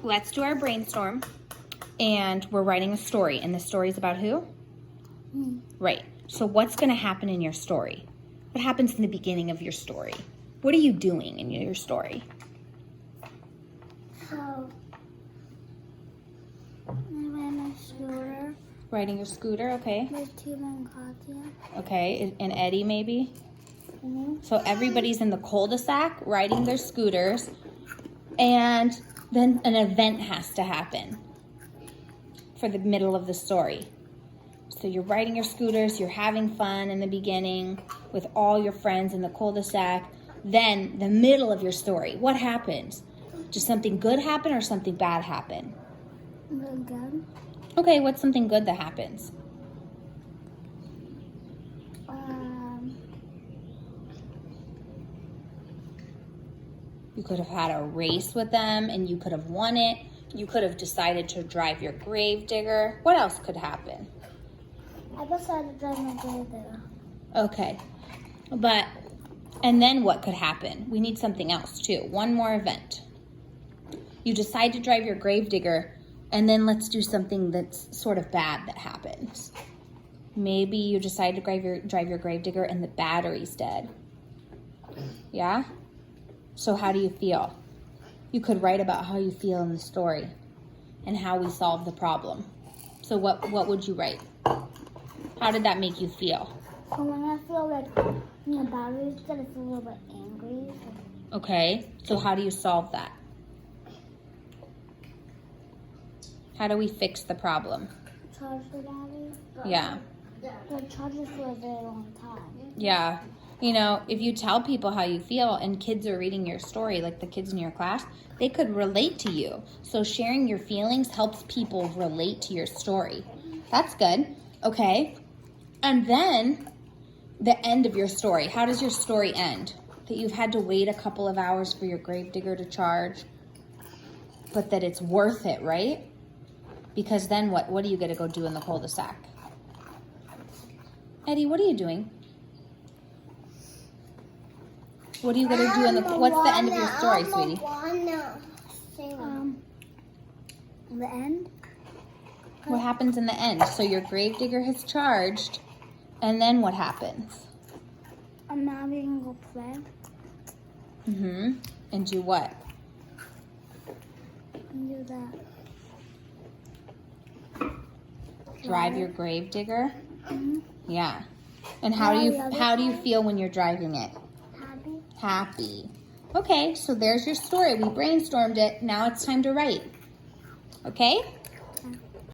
let's do our brainstorm. And we're writing a story. And the story is about who? Right. So what's going to happen in your story? What happens in the beginning of your story? What are you doing in your story? So, I ran my scooter. Riding your scooter, okay. With Tia and Katya. Okay, and Eddie maybe? So everybody's in the cul-de-sac riding their scooters, and then an event has to happen for the middle of the story. So you're riding your scooters, you're having fun in the beginning with all your friends in the cul-de-sac. Then the middle of your story, what happens? Does something good happen or something bad happen? Good. Okay, what's something good that happens? You could have had a race with them and you could have won it. You could have decided to drive your grave digger. What else could happen? I decided to drive my grave digger. Okay, and then what could happen? We need something else too. One more event. You decide to drive your grave digger, and then let's do something that's sort of bad that happens. Maybe you decide to drive your grave digger and the battery's dead. Yeah? So how do you feel? You could write about how you feel in the story and how we solve the problem. So what would you write? How did that make you feel? So when I feel like the battery's dead, I feel a little bit angry. Okay, so how do you solve that? How do we fix the problem? Charge the battery? Yeah. But charge it for a very long time. Yeah. You know, if you tell people how you feel and kids are reading your story, like the kids in your class, they could relate to you. So sharing your feelings helps people relate to your story. That's good. Okay. And then the end of your story. How does your story end? That you've had to wait a couple of hours for your grave digger to charge, but that it's worth it, right? Because then what do you get to go do in the cul-de-sac? Eddie, what are you doing? What do you got to do in what's the end of your story, sweetie? The end? What happens in the end? So your grave digger has charged, and then what happens? Now we can go play. And do what? And do that. Drive your grave digger? Yeah. And how do you feel when you're driving it? Happy. Okay, so there's your story. We brainstormed it. Now it's time to write. Okay?